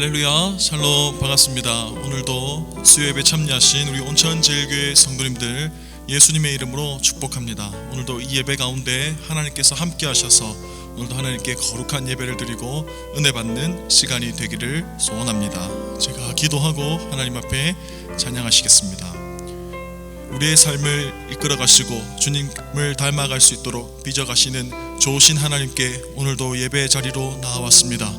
할렐루야, 샬롬, 반갑습니다. 오늘도 수요예배 참여하신 우리 온천제일교회 성도님들 예수님의 이름으로 축복합니다. 오늘도 이 예배 가운데 하나님께서 함께 하셔서 오늘도 하나님께 거룩한 예배를 드리고 은혜 받는 시간이 되기를 소원합니다. 제가 기도하고 하나님 앞에 찬양하시겠습니다. 우리의 삶을 이끌어 가시고 주님을 닮아갈 수 있도록 빚어가시는 좋으신 하나님께 오늘도 예배 자리로 나와왔습니다.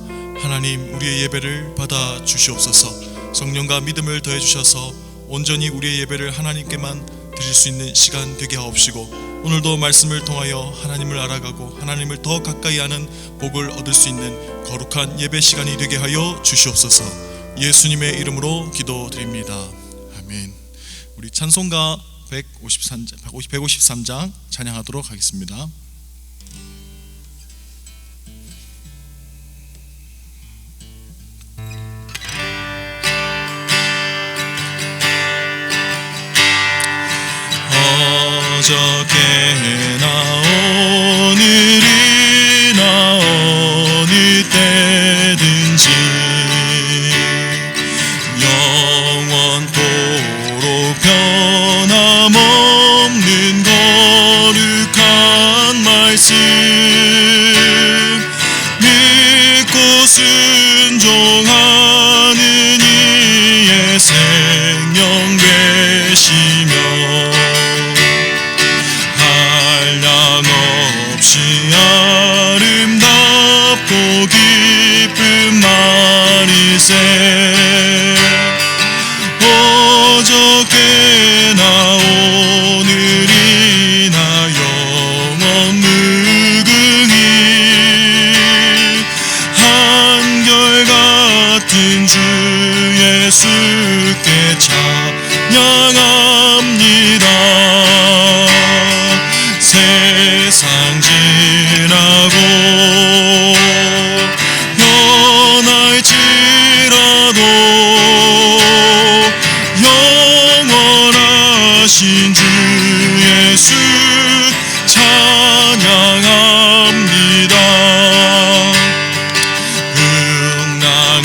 하나님, 우리의 예배를 받아 주시옵소서. 성령과 믿음을 더해 주셔서 온전히 우리의 예배를 하나님께만 드릴 수 있는 시간 되게 하옵시고, 오늘도 말씀을 통하여 하나님을 알아가고 하나님을 더 가까이 하는 복을 얻을 수 있는 거룩한 예배 시간이 되게 하여 주시옵소서. 예수님의 이름으로 기도드립니다. 아멘. 우리 찬송가 153장 찬양하도록 하겠습니다. 어저께나 오늘이나 어느 때든지 영원토록 변함없는 거룩한 말씀 믿고 순종하는 이의 생명 되시며 없이 아름답고 기쁜 말이세. 어저께나 오늘이나 영원 무궁히 한결같은 주 예수께 찬양합니다. 세상 지나고 변할지라도 영원하신 주 예수 찬양합니다. 풍랑이는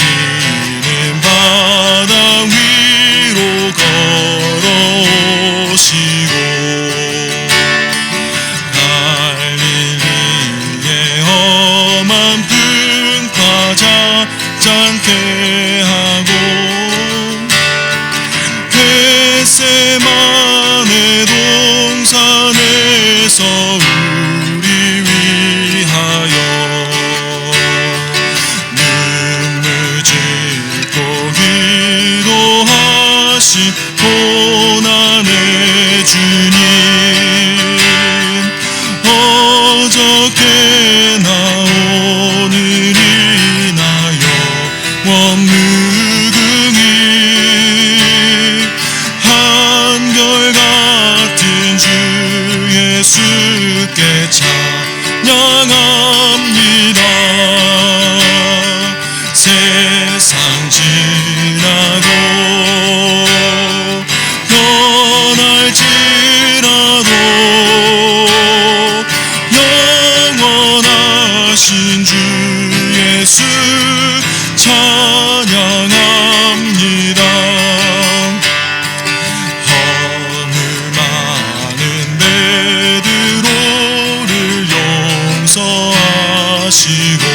바다 위로 걸어오시고 않게 하고 겟세마네 동산에서 우리 위하여 눈물 짓고 기도하신 고난의 주님, 어저께나 오늘이나 원무궁히 한결같은 주 예수께 찬양합니다. 세상 지나고 변할지라도 영원하신 주 예수 찬양합니다. 허물 많은 베드로를 용서하시고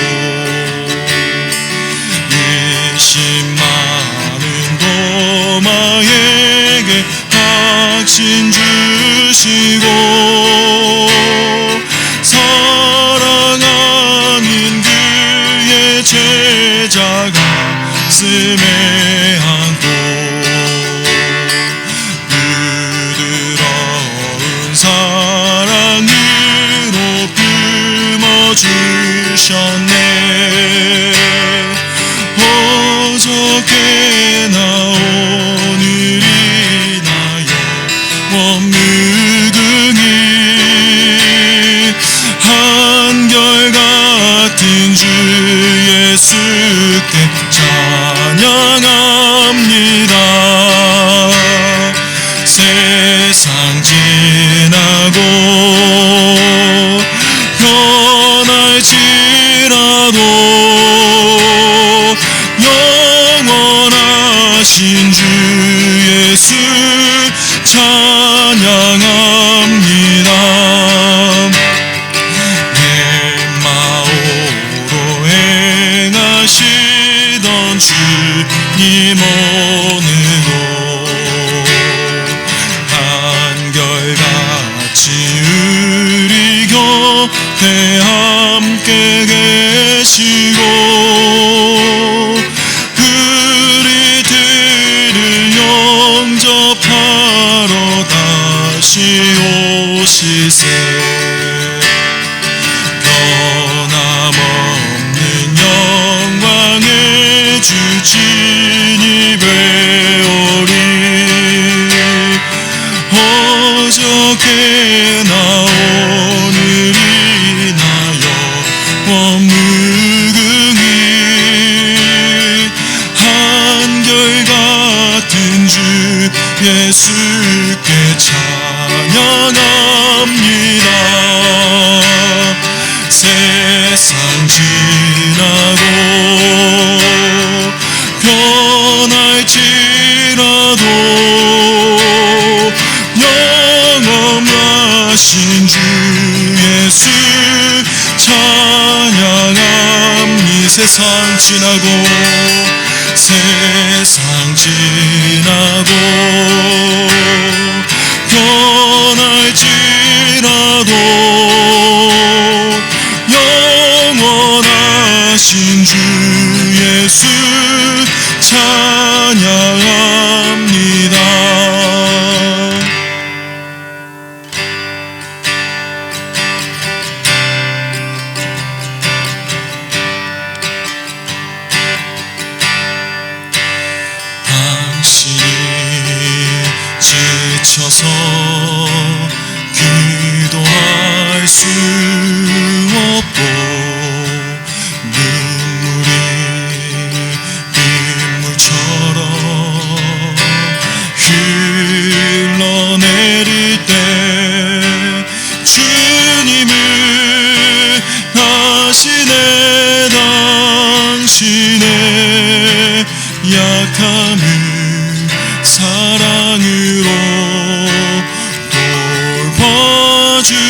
20 많은 도마에게 확신 주시고 사랑하는 그의 제자가 가슴에 안고 부드러운 사랑으로 품어주셨네. 어저께나 오늘이나 영원무궁히 한결같은 주 예수께 찬양합니다. 세상 지나고 변할지 곁에 함께 계시고 우리들을 영접하러 다시 오시세. 변함없는 영광의 주 주님의 오리. 어저께나 오늘이나 영원무궁히 한결같은 주 예수께 찬양합니다. 세상 지나고 변할지라도 영원하신 주 예수 찬양합니다. 세상 지나고 변할지라도 영원하신 주 예수 찬양합니다. 당신이 지쳐서 기도할 수 없고 눈물이 빗물처럼 흘러내릴 때 주님은 아시네. 당신의 약함을 사랑으로 돌봐주시네.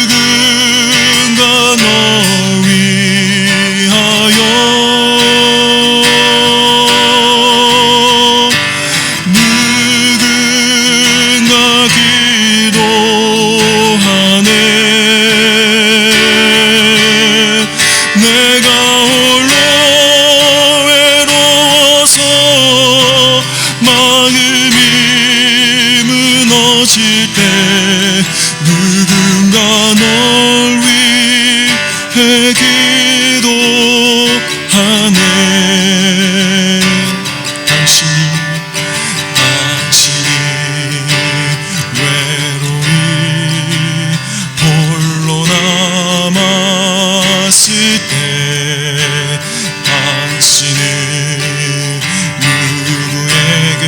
누군가 너 위하여 누군가 기도하네. 내가 홀로 외로워서 마음이 무너질 때 누군가 널 위해 기도하네. 당신이 외로이 홀로 남았을 때 당신은 누구에게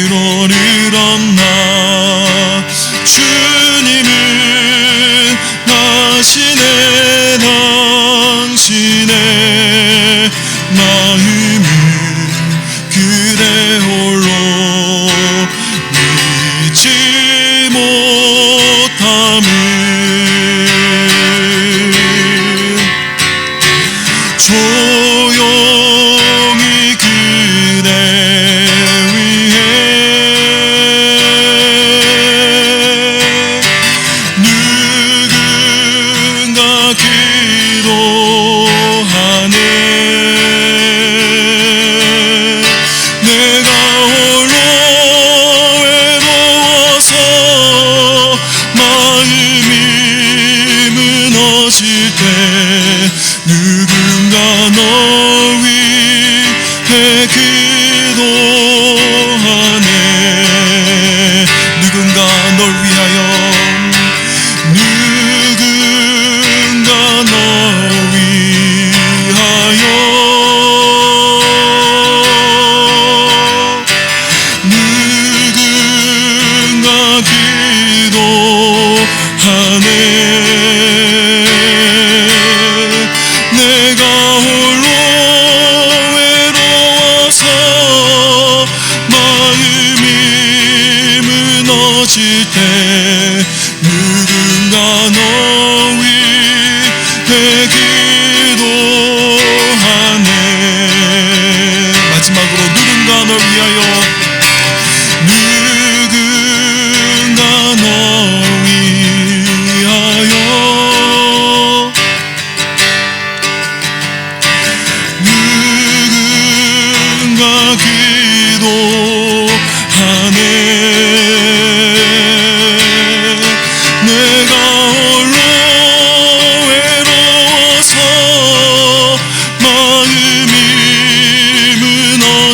위로를 얻나. 주님은 아시네. 당신의 마음을 그대 홀로 믿지 못함을 조용히 그대 위해 누군가 기도하네. 내가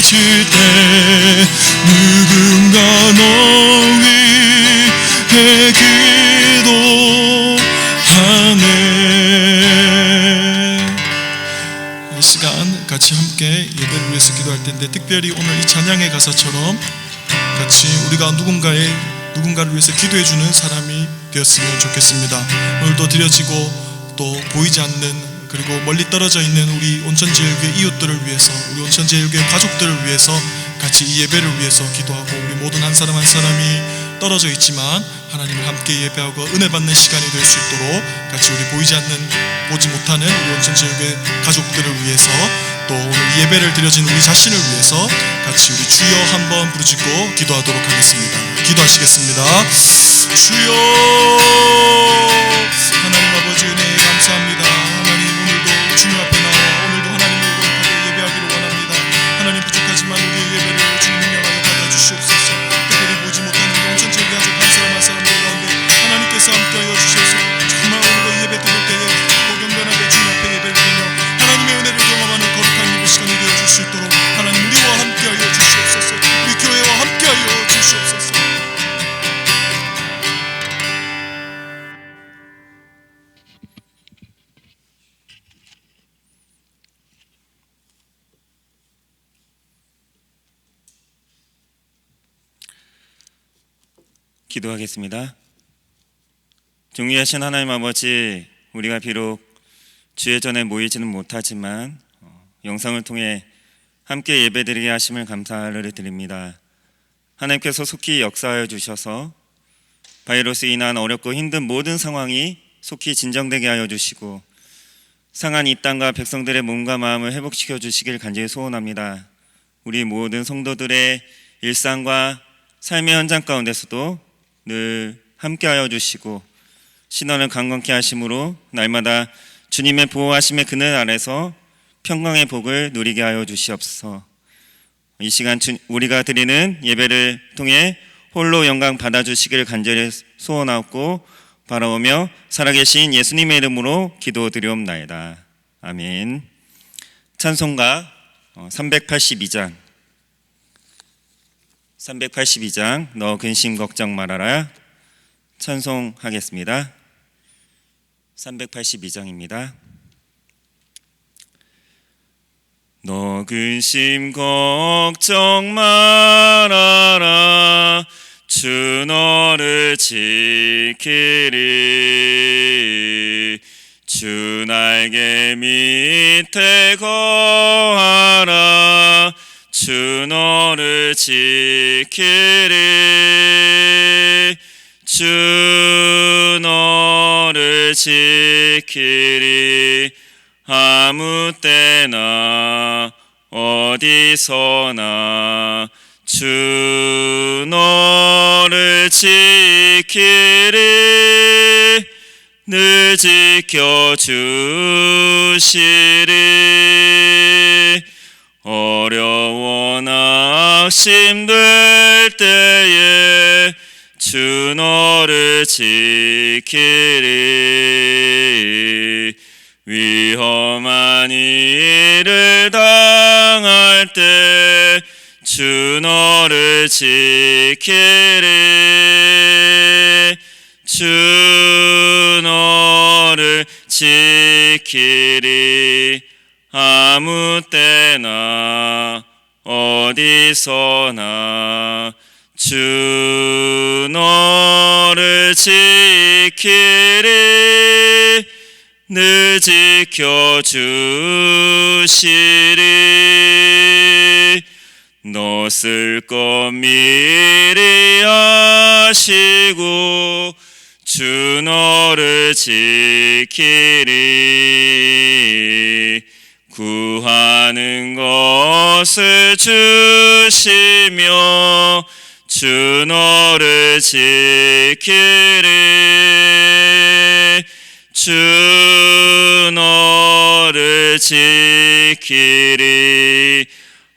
무너질 때 누군가 너 위해 기도하네. 이 시간 같이 함께 예배를 위해서 기도할 텐데, 특별히 오늘 이 찬양의 가사처럼 같이 우리가 누군가를 위해서 기도해주는 사람이 되었으면 좋겠습니다. 오늘도 드려지고 또 보이지 않는, 그리고 멀리 떨어져 있는 우리 온천제일교회 이웃들을 위해서, 우리 온천제일교회 가족들을 위해서 같이 이 예배를 위해서 기도하고, 우리 모든 한 사람 한 사람이 떨어져 있지만 하나님을 함께 예배하고 은혜 받는 시간이 될 수 있도록 같이 우리 보지 못하는 우리 온천제일교회 가족들을 위해서, 또 오늘 예배를 드려진 우리 자신을 위해서 같이 우리 주여 한번 부르짖고 기도하도록 하겠습니다. 기도하시겠습니다. 주여, 하나님 아버지 은혜 감사합니다. 하나님, 오늘도 주님 앞에 나와 오늘도 하나님을 거룩하게 예배하기를 원합니다. 하나님, 부족하지만 우리의 예배를 주님 명하여 받아주시옵소서. 특별히 보지 못하는 온천제일교회 가족 한 사람 한 사람들 가운데 하나님께서 함께하여 주셔서 정말 오늘도 예배 드릴 때에 경건하게 주님 앞에 예배를 드리며 하나님의 은혜를 경험하는 거룩한 예배 시간이 되어줄 수 있도록 하나님, 우리와 함께하여 주시옵소서. 우리 교회와 함께하여 주시옵소서. 기도하겠습니다. 존귀하신 하나님 아버지, 우리가 비록 주의 전에 모이지는 못하지만 영상을 통해 함께 예배드리게 하심을 감사를 드립니다. 하나님께서 속히 역사하여 주셔서 바이러스로 인한 어렵고 힘든 모든 상황이 속히 진정되게 하여 주시고, 상한 이 땅과 백성들의 몸과 마음을 회복시켜 주시길 간절히 소원합니다. 우리 모든 성도들의 일상과 삶의 현장 가운데서도 늘 함께하여 주시고 신원을 강건케 하심으로 날마다 주님의 보호하심의 그늘 아래서 평강의 복을 누리게 하여 주시옵소서. 이 시간 우리가 드리는 예배를 통해 홀로 영광 받아주시기를 간절히 소원하고 바라오며 살아계신 예수님의 이름으로 기도드리옵나이다. 아멘. 찬송가 382장 너 근심 걱정 말아라 찬송하겠습니다. 382장입니다. 너 근심 걱정 말아라 주 너를 지키리 주 날개 밑에 거하라 주 너를 지키리 주 너를 지키리 아무 때나 어디서나 주 너를 지키리 늘 지켜주시리 어려워 낙심될 때에 주 너를 지키리 위험한 일을 당할 때 주 너를 지키리 주 너를 지키리 아무 때나 어디서나 주 너를 지키리 늘 지켜주시리 너 쓸 것 미리 아시고 주 너를 지키리 구하는 것을 주시며 주 너를 지키리 주 너를 지키리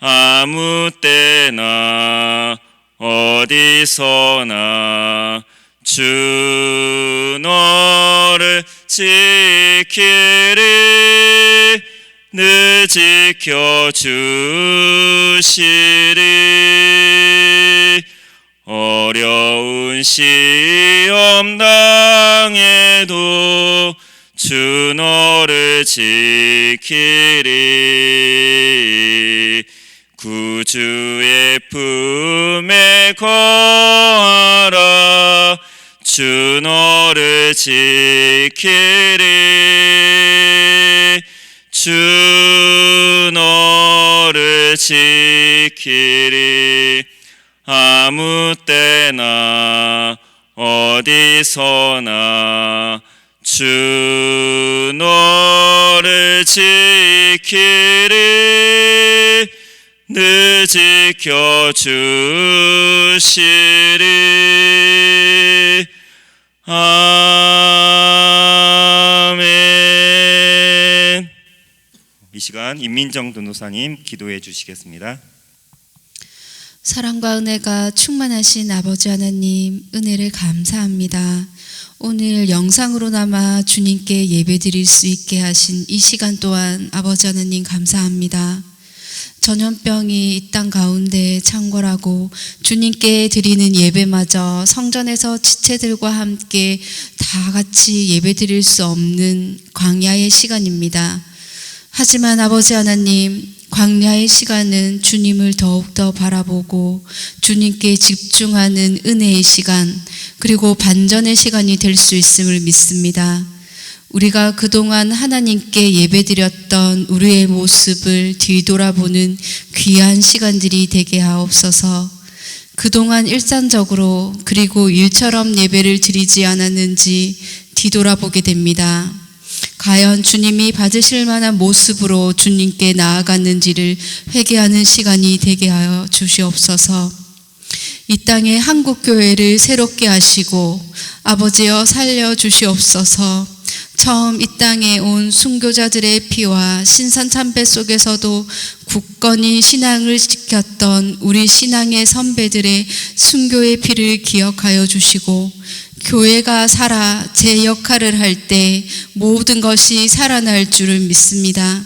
아무 때나 어디서나 주 너를 지키리 늘 지켜주시리. 어려운 시험 당해도 주 너를 지키리. 구주의 품에 거하라. 주 너를 지키리. 주 너를 지키리. 아무 때나 어디서나 주 너를 지키리. 늘 지켜주시리. 아멘. 이 시간 임민정 변호사님 기도해 주시겠습니다. 사랑과 은혜가 충만하신 아버지 하나님, 은혜를 감사합니다. 오늘 영상으로나마 주님께 예배드릴 수 있게 하신 이 시간 또한 아버지 하나님 감사합니다. 전염병이 이 땅 가운데 창궐하고 주님께 드리는 예배마저 성전에서 지체들과 함께 다 같이 예배드릴 수 없는 광야의 시간입니다. 하지만 아버지 하나님, 광야의 시간은 주님을 더욱더 바라보고 주님께 집중하는 은혜의 시간, 그리고 반전의 시간이 될 수 있음을 믿습니다. 우리가 그동안 하나님께 예배드렸던 우리의 모습을 뒤돌아보는 귀한 시간들이 되게 하옵소서. 그동안 일상적으로 그리고 일처럼 예배를 드리지 않았는지 뒤돌아보게 됩니다. 과연 주님이 받으실 만한 모습으로 주님께 나아갔는지를 회개하는 시간이 되게 하여 주시옵소서. 이 땅의 한국교회를 새롭게 하시고 아버지여 살려 주시옵소서. 처음 이 땅에 온 순교자들의 피와 신선참배 속에서도 굳건히 신앙을 지켰던 우리 신앙의 선배들의 순교의 피를 기억하여 주시고, 교회가 살아 제 역할을 할 때 모든 것이 살아날 줄을 믿습니다.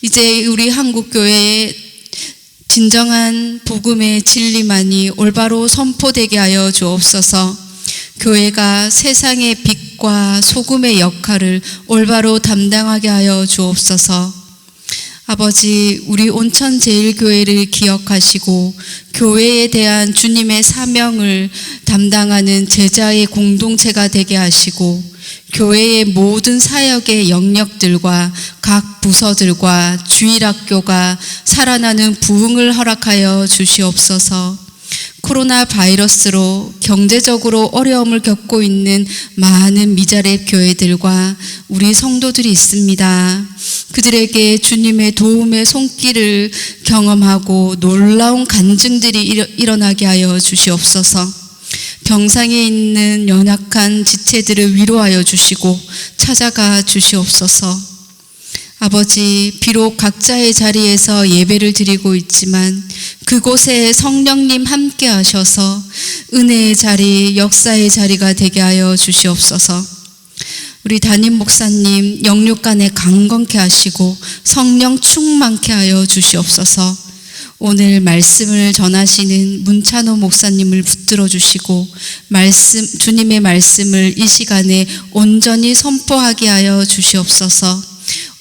이제 우리 한국교회에 진정한 복음의 진리만이 올바로 선포되게 하여 주옵소서. 교회가 세상의 빛과 소금의 역할을 올바로 담당하게 하여 주옵소서. 아버지, 우리 온천제일교회를 기억하시고 교회에 대한 주님의 사명을 담당하는 제자의 공동체가 되게 하시고, 교회의 모든 사역의 영역들과 각 부서들과 주일학교가 살아나는 부흥을 허락하여 주시옵소서. 코로나 바이러스로 경제적으로 어려움을 겪고 있는 많은 미자립 교회들과 우리 성도들이 있습니다. 그들에게 주님의 도움의 손길을 경험하고 놀라운 간증들이 일어나게 하여 주시옵소서. 병상에 있는 연약한 지체들을 위로하여 주시고 찾아가 주시옵소서. 아버지, 비록 각자의 자리에서 예배를 드리고 있지만 그곳에 성령님 함께 하셔서 은혜의 자리, 역사의 자리가 되게 하여 주시옵소서. 우리 담임 목사님 영육간에 강건케 하시고 성령 충만케 하여 주시옵소서. 오늘 말씀을 전하시는 문찬호 목사님을 붙들어 주시고 주님의 말씀을 이 시간에 온전히 선포하게 하여 주시옵소서.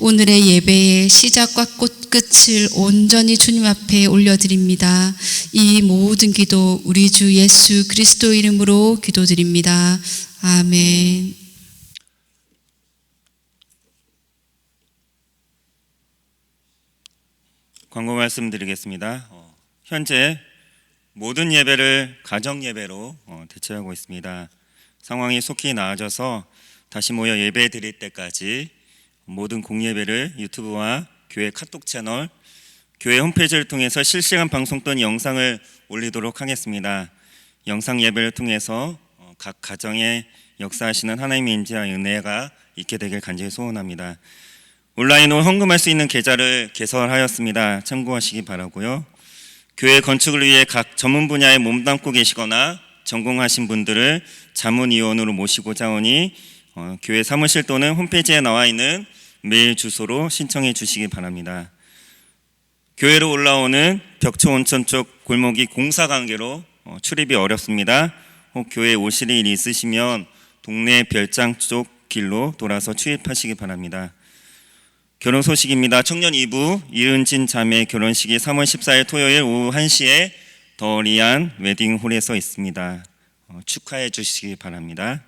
오늘의 예배의 시작과 끝을 온전히 주님 앞에 올려드립니다. 이 모든 기도 우리 주 예수 그리스도 이름으로 기도드립니다. 아멘. 광고 말씀드리겠습니다. 현재 모든 예배를 가정 예배로 대체하고 있습니다. 상황이 속히 나아져서 다시 모여 예배 드릴 때까지 모든 공예배를 유튜브와 교회 카톡 채널, 교회 홈페이지를 통해서 실시간 방송 또는 영상을 올리도록 하겠습니다. 영상 예배를 통해서 각 가정에 역사하시는 하나님의 인지와 은혜가 있게 되길 간절히 소원합니다. 온라인으로 헌금할 수 있는 계좌를 개설하였습니다. 참고하시기 바라고요. 교회 건축을 위해 각 전문 분야에 몸담고 계시거나 전공하신 분들을 자문위원으로 모시고자 하오니 교회 사무실 또는 홈페이지에 나와 있는 메일 주소로 신청해 주시기 바랍니다. 교회로 올라오는 벽초 온천 쪽 골목이 공사 관계로 출입이 어렵습니다. 혹 교회에 오실 일이 있으시면 동네 별장 쪽 길로 돌아서 출입하시기 바랍니다. 결혼 소식입니다. 청년 2부 이은진 자매 결혼식이 3월 14일 토요일 오후 1시에 더 리안 웨딩홀에서 있습니다. 축하해 주시기 바랍니다.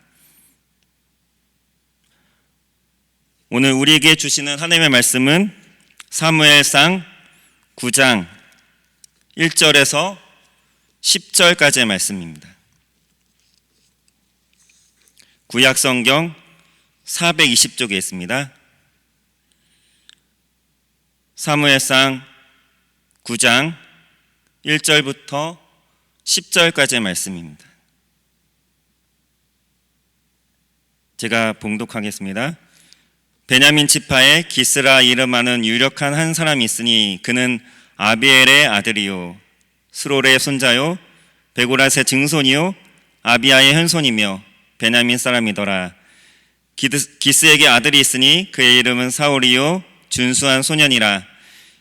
오늘 우리에게 주시는 하나님의 말씀은 사무엘상 9장 1절에서 10절까지의 말씀입니다. 구약성경 420쪽에 있습니다. 사무엘상 9장 1절부터 10절까지의 말씀입니다. 제가 봉독하겠습니다. 베냐민 지파에 기스라 이름하는 유력한 한 사람이 있으니 그는 아비엘의 아들이요 스롤의 손자요 베고라스의 증손이요 아비아의 현손이며 베냐민 사람이더라. 기스에게 아들이 있으니 그의 이름은 사울이요 준수한 소년이라.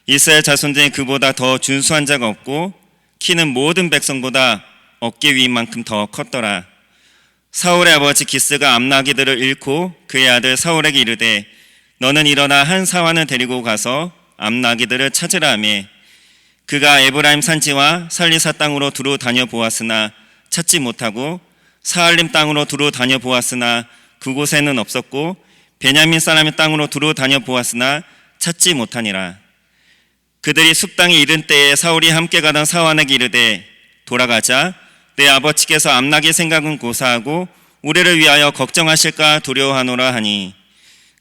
이스라엘 자손 중에 그보다 더 준수한 자가 없고 키는 모든 백성보다 어깨 위만큼 더 컸더라. 사울의 아버지 기스가 암나기들을 잃고 그의 아들 사울에게 이르되 너는 일어나 한 사환을 데리고 가서 암나기들을 찾으라 하며 그가 에브라임 산지와 살리사 땅으로 두루 다녀보았으나 찾지 못하고 사할림 땅으로 두루 다녀보았으나 그곳에는 없었고 베냐민 사람의 땅으로 두루 다녀보았으나 찾지 못하니라. 그들이 숲땅에 이른 때에 사울이 함께 가던 사환에게 이르되 돌아가자. 내 아버지께서 암나기 생각은 고사하고 우리를 위하여 걱정하실까 두려워하노라 하니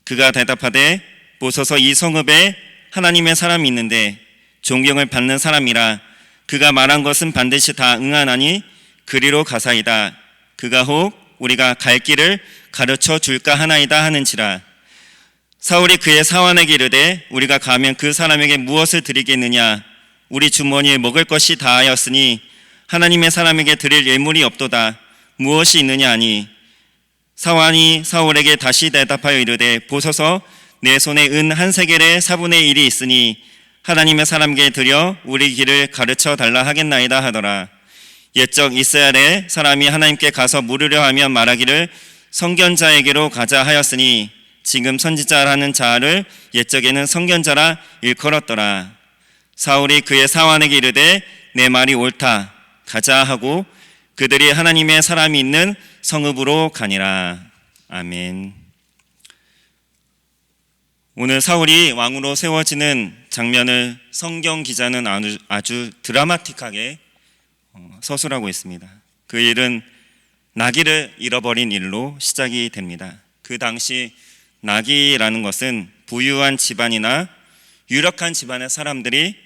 그가 대답하되 보소서 이 성읍에 하나님의 사람이 있는데 존경을 받는 사람이라. 그가 말한 것은 반드시 다 응하나니 그리로 가사이다. 그가 혹 우리가 갈 길을 가르쳐 줄까 하나이다 하는지라. 사울이 그의 사환에게 이르되 우리가 가면 그 사람에게 무엇을 드리겠느냐. 우리 주머니에 먹을 것이 다하였으니 하나님의 사람에게 드릴 예물이 없도다. 무엇이 있느냐 하니 사환이 사울에게 다시 대답하여 이르되 보소서 내 손에 은 한 세겔의 4분의 1이 있으니 하나님의 사람에게 드려 우리 길을 가르쳐 달라 하겠나이다 하더라. 옛적 이스라엘의 사람이 하나님께 가서 물으려 하면 말하기를 선견자에게로 가자 하였으니 지금 선지자라는 자를 옛적에는 선견자라 일컬었더라. 사울이 그의 사환에게 이르되 내 말이 옳다. 가자 하고 그들이 하나님의 사람이 있는 성읍으로 가니라. 아멘. 오늘 사울이 왕으로 세워지는 장면을 성경 기자는 아주 드라마틱하게 서술하고 있습니다. 그 일은 나귀를 잃어버린 일로 시작이 됩니다. 그 당시 나귀라는 것은 부유한 집안이나 유력한 집안의 사람들이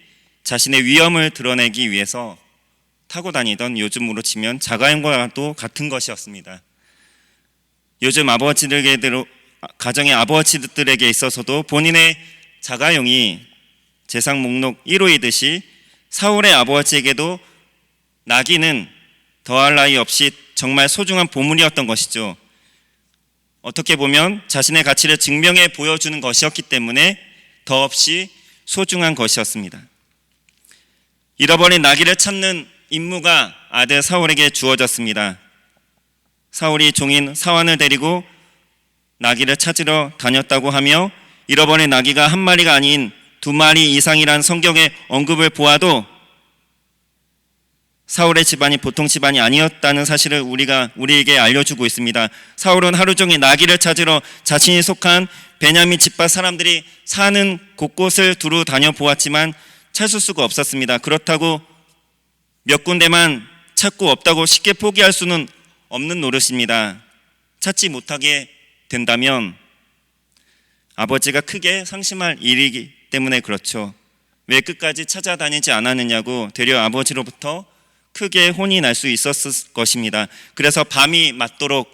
자신의 위엄을 드러내기 위해서 타고 다니던 요즘으로 치면 자가용과도 같은 것이었습니다. 요즘 가정의 아버지들에게 있어서도 본인의 자가용이 재산 목록 1호이듯이 사울의 아버지에게도 나귀는 더할 나위 없이 정말 소중한 보물이었던 것이죠. 어떻게 보면 자신의 가치를 증명해 보여주는 것이었기 때문에 더없이 소중한 것이었습니다. 잃어버린 나귀를 찾는 임무가 아들 사울에게 주어졌습니다. 사울이 종인 사환을 데리고 나귀를 찾으러 다녔다고 하며 잃어버린 나귀가 한 마리가 아닌 2마리 이상이란 성경의 언급을 보아도 사울의 집안이 보통 집안이 아니었다는 사실을 우리에게 알려주고 있습니다. 사울은 하루 종일 나귀를 찾으러 자신이 속한 베냐민 지파 사람들이 사는 곳곳을 두루 다녀보았지만 찾을 수가 없었습니다. 그렇다고 몇 군데만 찾고 없다고 쉽게 포기할 수는 없는 노릇입니다. 찾지 못하게 된다면 아버지가 크게 상심할 일이기 때문에 그렇죠. 왜 끝까지 찾아다니지 않았느냐고 되려 아버지로부터 크게 혼이 날 수 있었을 것입니다. 그래서 밤이 맞도록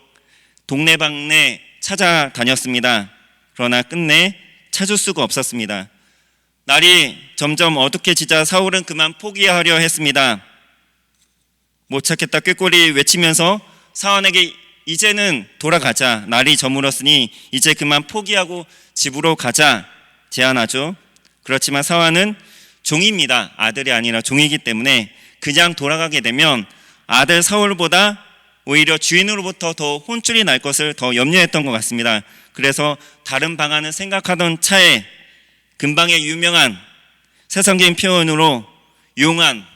동네방네 찾아다녔습니다. 그러나 끝내 찾을 수가 없었습니다. 날이 점점 어둑해지자 사울은 그만 포기하려 했습니다. 못 찾겠다 꾀꼬리 외치면서 사환에게 이제는 돌아가자. 날이 저물었으니 이제 그만 포기하고 집으로 가자 제안하죠. 그렇지만 사환은 종입니다. 아들이 아니라 종이기 때문에 그냥 돌아가게 되면 아들 사울보다 오히려 주인으로부터 더 혼쭐이 날 것을 더 염려했던 것 같습니다. 그래서 다른 방안을 생각하던 차에 근방의 유명한 세상적인 표현으로 용한,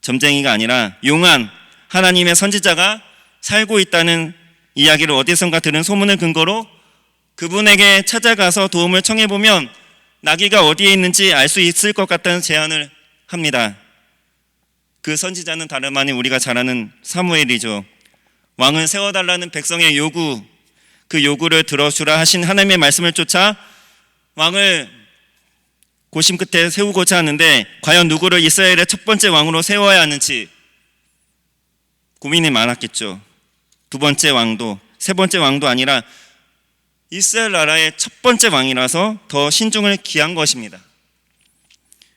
점쟁이가 아니라 용한 하나님의 선지자가 살고 있다는 이야기를 어디선가 들은 소문을 근거로 그분에게 찾아가서 도움을 청해보면 나귀가 어디에 있는지 알 수 있을 것 같다는 제안을 합니다. 그 선지자는 다름 아닌 우리가 잘 아는 사무엘이죠. 왕을 세워달라는 백성의 요구, 그 요구를 들어주라 하신 하나님의 말씀을 쫓아 왕을 고심 끝에 세우고자 하는데 과연 누구를 이스라엘의 첫 번째 왕으로 세워야 하는지 고민이 많았겠죠. 두 번째 왕도, 세 번째 왕도 아니라 이스라엘 나라의 첫 번째 왕이라서 더 신중을 기한 것입니다.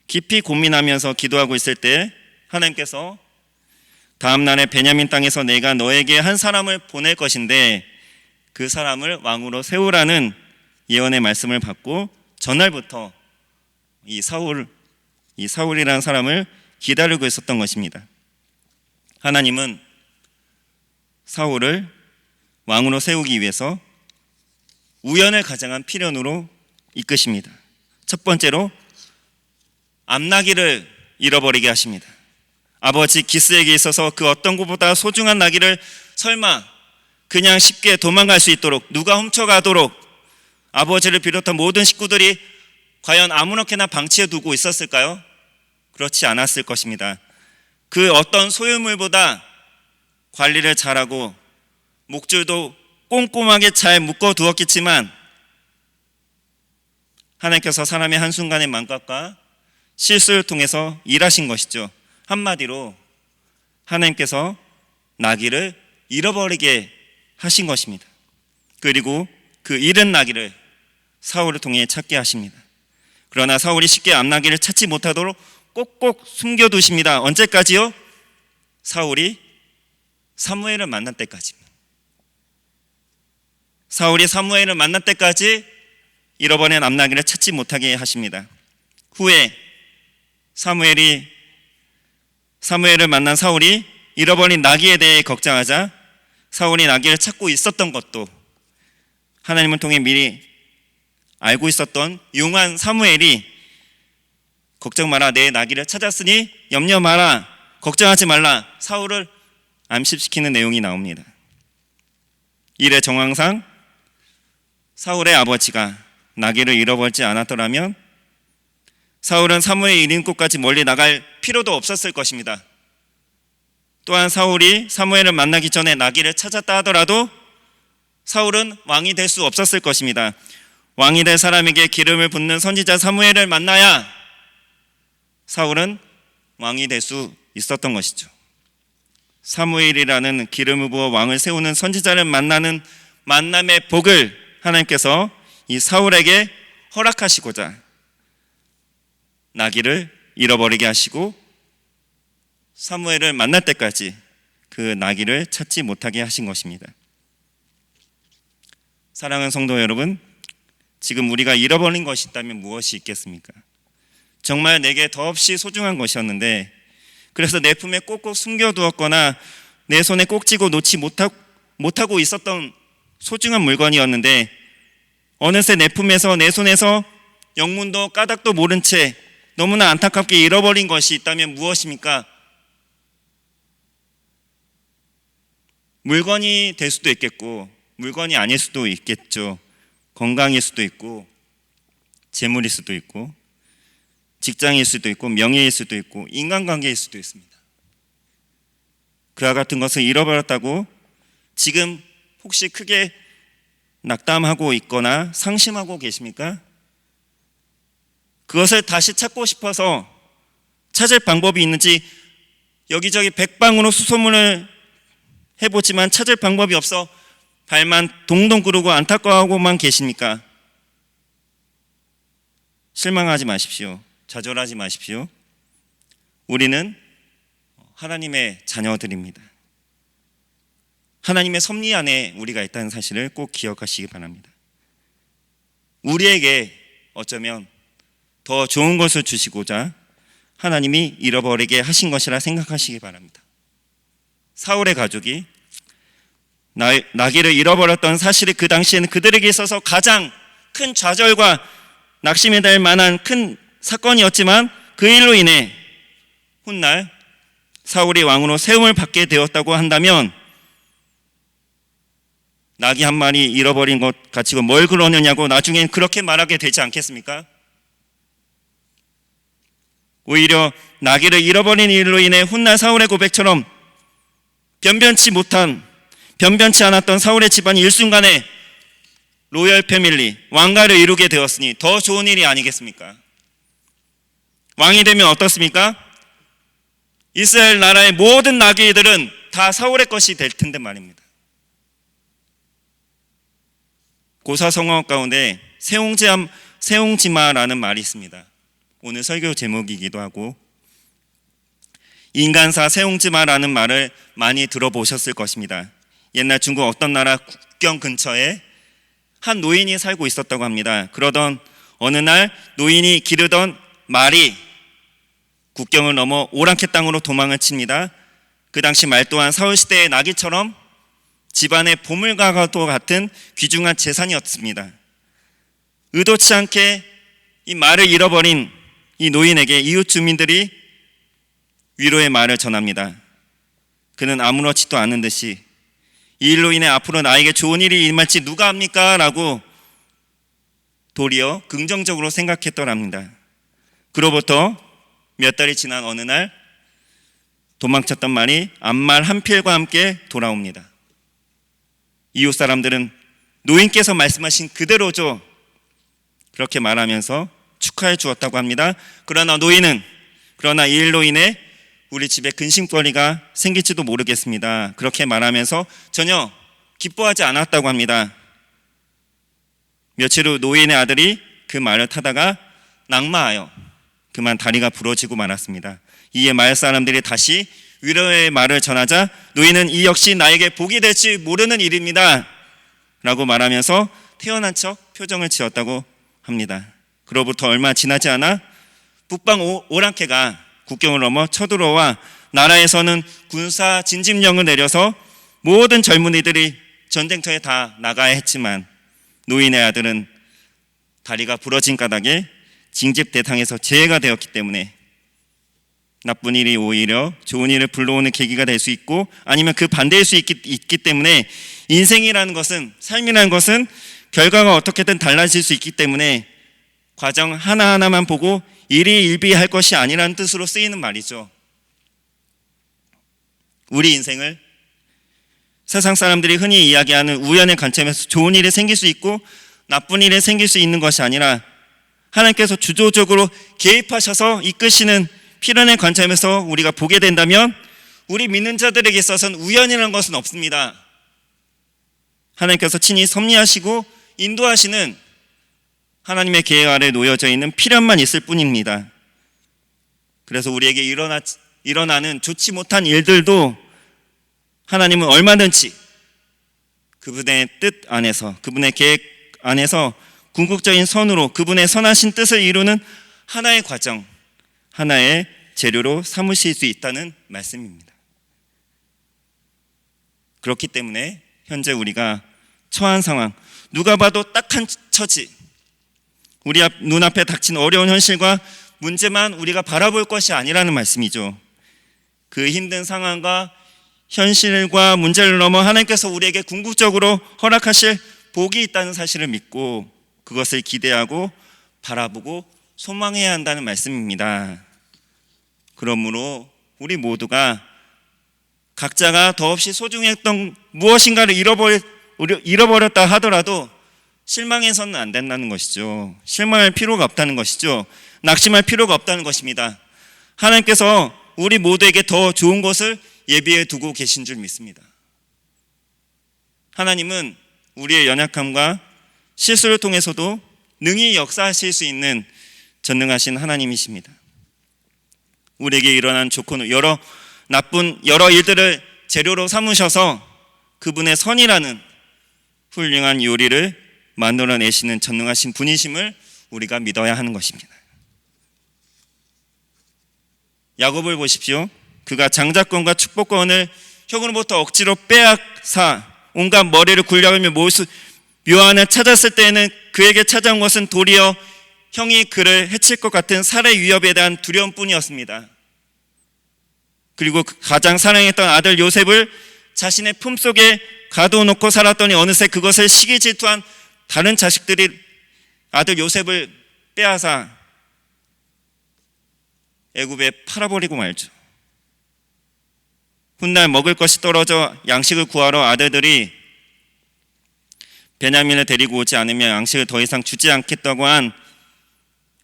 깊이 고민하면서 기도하고 있을 때 하나님께서 다음 날에 베냐민 땅에서 내가 너에게 한 사람을 보낼 것인데 그 사람을 왕으로 세우라는 예언의 말씀을 받고 전날부터 이 사울이라는 사람을 기다리고 있었던 것입니다. 하나님은 사울을 왕으로 세우기 위해서 우연을 가장한 필연으로 이끄십니다. 첫 번째로 암나귀를 잃어버리게 하십니다. 아버지 기스에게 있어서 그 어떤 것보다 소중한 나귀를 설마 그냥 쉽게 도망갈 수 있도록, 누가 훔쳐가도록 아버지를 비롯한 모든 식구들이 과연 아무렇게나 방치해 두고 있었을까요? 그렇지 않았을 것입니다. 그 어떤 소유물보다 관리를 잘하고 목줄도 꼼꼼하게 잘 묶어 두었겠지만 하나님께서 사람의 한순간의 망각과 실수를 통해서 일하신 것이죠. 한마디로 하나님께서 나귀를 잃어버리게 하신 것입니다. 그리고 그 잃은 나귀를 사울을 통해 찾게 하십니다. 그러나 사울이 쉽게 암나귀를 찾지 못하도록 꼭꼭 숨겨두십니다. 언제까지요? 사울이 사무엘을 만날 때까지입니다. 사울이 사무엘을 만날 때까지 잃어버린 암나귀를 찾지 못하게 하십니다. 후에 사무엘을 만난 사울이 잃어버린 나귀에 대해 걱정하자 사울이 나귀를 찾고 있었던 것도 하나님을 통해 미리 알고 있었던 용한 사무엘이 걱정 마라, 내 나귀를 찾았으니 염려 마라, 걱정하지 말라, 사울을 암시시키는 내용이 나옵니다. 일의 정황상 사울의 아버지가 나귀를 잃어버리지 않았더라면 사울은 사무엘 이른 곳까지 멀리 나갈 필요도 없었을 것입니다. 또한 사울이 사무엘을 만나기 전에 나귀를 찾았다 하더라도 사울은 왕이 될 수 없었을 것입니다. 왕이 될 사람에게 기름을 붓는 선지자 사무엘을 만나야 사울은 왕이 될 수 있었던 것이죠. 사무엘이라는 기름을 부어 왕을 세우는 선지자를 만나는 만남의 복을 하나님께서 이 사울에게 허락하시고자 나귀를 잃어버리게 하시고 사무엘을 만날 때까지 그 나귀를 찾지 못하게 하신 것입니다. 사랑하는 성도 여러분, 지금 우리가 잃어버린 것이 있다면 무엇이 있겠습니까? 정말 내게 더없이 소중한 것이었는데 그래서 내 품에 꼭꼭 숨겨두었거나 내 손에 꼭 쥐고 놓지 못하고 있었던 소중한 물건이었는데 어느새 내 품에서 내 손에서 영문도 까닭도 모른 채 너무나 안타깝게 잃어버린 것이 있다면 무엇입니까? 물건이 될 수도 있겠고 물건이 아닐 수도 있겠죠. 건강일 수도 있고 재물일 수도 있고 직장일 수도 있고 명예일 수도 있고 인간관계일 수도 있습니다. 그와 같은 것을 잃어버렸다고 지금 혹시 크게 낙담하고 있거나 상심하고 계십니까? 그것을 다시 찾고 싶어서 찾을 방법이 있는지 여기저기 백방으로 수소문을 해보지만 찾을 방법이 없어 발만 동동 구르고 안타까워하고만 계십니까? 실망하지 마십시오. 좌절하지 마십시오. 우리는 하나님의 자녀들입니다. 하나님의 섭리 안에 우리가 있다는 사실을 꼭 기억하시기 바랍니다. 우리에게 어쩌면 더 좋은 것을 주시고자 하나님이 잃어버리게 하신 것이라 생각하시기 바랍니다. 사울의 가족이 나귀를 잃어버렸던 사실이 그 당시에는 그들에게 있어서 가장 큰 좌절과 낙심이 될 만한 큰 사건이었지만 그 일로 인해 훗날 사울이 왕으로 세움을 받게 되었다고 한다면 나귀 한 마리 잃어버린 것 가지고 뭘 그러느냐고 나중엔 그렇게 말하게 되지 않겠습니까? 오히려 나귀를 잃어버린 일로 인해 훗날 사울의 고백처럼 변변치 않았던 사울의 집안이 일순간에 로열 패밀리, 왕가를 이루게 되었으니 더 좋은 일이 아니겠습니까? 왕이 되면 어떻습니까? 이스라엘 나라의 모든 나귀들은 다 사울의 것이 될 텐데 말입니다. 고사성어 가운데 세옹지마라는 말이 있습니다. 오늘 설교 제목이기도 하고, 인간사 세옹지마라는 말을 많이 들어보셨을 것입니다. 옛날 중국 어떤 나라 국경 근처에 한 노인이 살고 있었다고 합니다. 그러던 어느 날 노인이 기르던 말이 국경을 넘어 오랑캐 땅으로 도망을 칩니다. 그 당시 말 또한 사울시대의 나귀처럼 집안의 보물과도 같은 귀중한 재산이었습니다. 의도치 않게 이 말을 잃어버린 이 노인에게 이웃 주민들이 위로의 말을 전합니다. 그는 아무렇지도 않은 듯이 이 일로 인해 앞으로 나에게 좋은 일이 임할지 누가 압니까? 라고 도리어 긍정적으로 생각했더랍니다. 그로부터 몇 달이 지난 어느 날 도망쳤던 말이 암말 한 필과 함께 돌아옵니다. 이웃 사람들은 노인께서 말씀하신 그대로죠, 그렇게 말하면서 축하해 주었다고 합니다. 그러나 노인은 이 일로 인해 우리 집에 근심거리가 생길지도 모르겠습니다, 그렇게 말하면서 전혀 기뻐하지 않았다고 합니다. 며칠 후 노인의 아들이 그 말을 타다가 낙마하여 그만 다리가 부러지고 말았습니다. 이에 마을 사람들이 다시 위로의 말을 전하자 노인은 이 역시 나에게 복이 될지 모르는 일입니다 라고 말하면서 태어난 척 표정을 지었다고 합니다. 그로부터 얼마 지나지 않아 북방 오랑캐가 국경을 넘어 쳐들어와 나라에서는 군사 진집령을 내려서 모든 젊은이들이 전쟁터에 다 나가야 했지만 노인의 아들은 다리가 부러진 까닭에 징집 대상에서 제외가 되었기 때문에 나쁜 일이 오히려 좋은 일을 불러오는 계기가 될 수 있고 아니면 그 반대일 수 있기 때문에 인생이라는 것은, 삶이라는 것은 결과가 어떻게든 달라질 수 있기 때문에 과정 하나하나만 보고 일희일비할 것이 아니라는 뜻으로 쓰이는 말이죠. 우리 인생을 세상 사람들이 흔히 이야기하는 우연의 관점에서 좋은 일이 생길 수 있고 나쁜 일이 생길 수 있는 것이 아니라 하나님께서 주도적으로 개입하셔서 이끄시는 필연의 관점에서 우리가 보게 된다면 우리 믿는 자들에게 있어서는 우연이라는 것은 없습니다. 하나님께서 친히 섭리하시고 인도하시는 하나님의 계획 아래 놓여져 있는 필연만 있을 뿐입니다. 그래서 우리에게 일어나는 좋지 못한 일들도 하나님은 얼마든지 그분의 뜻 안에서, 그분의 계획 안에서 궁극적인 선으로 그분의 선하신 뜻을 이루는 하나의 과정, 하나의 재료로 삼으실 수 있다는 말씀입니다. 그렇기 때문에 현재 우리가 처한 상황, 누가 봐도 딱한 처지, 우리 눈앞에 닥친 어려운 현실과 문제만 우리가 바라볼 것이 아니라는 말씀이죠. 그 힘든 상황과 현실과 문제를 넘어 하나님께서 우리에게 궁극적으로 허락하실 복이 있다는 사실을 믿고 그것을 기대하고 바라보고 소망해야 한다는 말씀입니다. 그러므로 우리 모두가 각자가 더없이 소중했던 무엇인가를 잃어버렸다 하더라도 실망해서는 안 된다는 것이죠. 실망할 필요가 없다는 것이죠. 낙심할 필요가 없다는 것입니다. 하나님께서 우리 모두에게 더 좋은 것을 예비해 두고 계신 줄 믿습니다. 하나님은 우리의 연약함과 실수를 통해서도 능히 역사하실 수 있는 전능하신 하나님이십니다. 우리에게 일어난 좋고 여러 일들을 재료로 삼으셔서 그분의 선이라는 훌륭한 요리를 만들어내시는 전능하신 분이심을 우리가 믿어야 하는 것입니다. 야곱을 보십시오. 그가 장자권과 축복권을 형으로부터 억지로 빼앗아 온갖 머리를 굴려가며 묘안을 찾았을 때에는 그에게 찾아온 것은 도리어 형이 그를 해칠 것 같은 살해 위협에 대한 두려움뿐이었습니다. 그리고 가장 사랑했던 아들 요셉을 자신의 품속에 가둬놓고 살았더니 어느새 그것을 시기 질투한 다른 자식들이 아들 요셉을 빼앗아 애굽에 팔아버리고 말죠. 훗날 먹을 것이 떨어져 양식을 구하러 아들들이 베냐민을 데리고 오지 않으면 양식을 더 이상 주지 않겠다고 한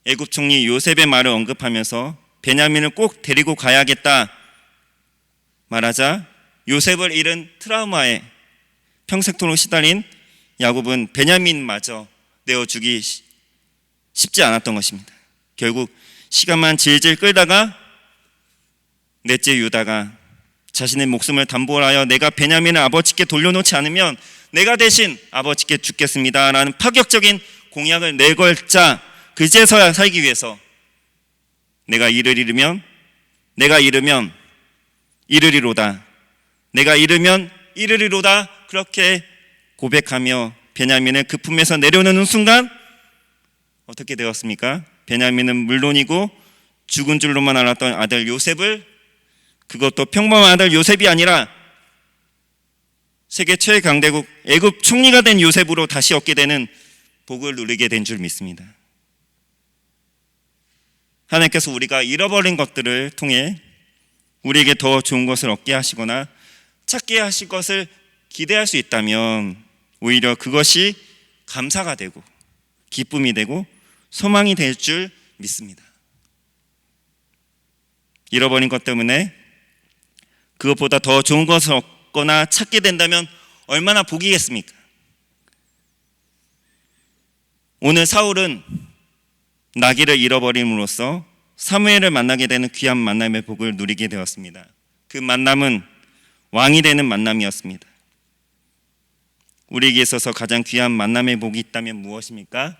애굽 총리 요셉의 말을 언급하면서 베냐민을 꼭 데리고 가야겠다 말하자 요셉을 잃은 트라우마에 평생토록 시달린 야곱은 베냐민마저 내어주기 쉽지 않았던 것입니다. 결국 시간만 질질 끌다가 넷째 유다가 자신의 목숨을 담보하여 내가 베냐민을 아버지께 돌려놓지 않으면 내가 대신 아버지께 죽겠습니다 라는 파격적인 공약을 내걸자 그제서야 살기 위해서 내가 이를 잃으면 이르리로다, 내가 잃으면 이르리로다 그렇게 고백하며 베냐민을 그 품에서 내려놓는 순간 어떻게 되었습니까? 베냐민은 물론이고 죽은 줄로만 알았던 아들 요셉을, 그것도 평범한 아들 요셉이 아니라 세계 최강대국 애굽 총리가 된 요셉으로 다시 얻게 되는 복을 누리게 된 줄 믿습니다. 하나님께서 우리가 잃어버린 것들을 통해 우리에게 더 좋은 것을 얻게 하시거나 찾게 하실 것을 기대할 수 있다면 오히려 그것이 감사가 되고 기쁨이 되고 소망이 될 줄 믿습니다. 잃어버린 것 때문에 그것보다 더 좋은 것을 얻거나 찾게 된다면 얼마나 복이겠습니까? 오늘 사울은 나귀를 잃어버림으로써 사무엘을 만나게 되는 귀한 만남의 복을 누리게 되었습니다. 그 만남은 왕이 되는 만남이었습니다. 우리에게 있어서 가장 귀한 만남의 복이 있다면 무엇입니까?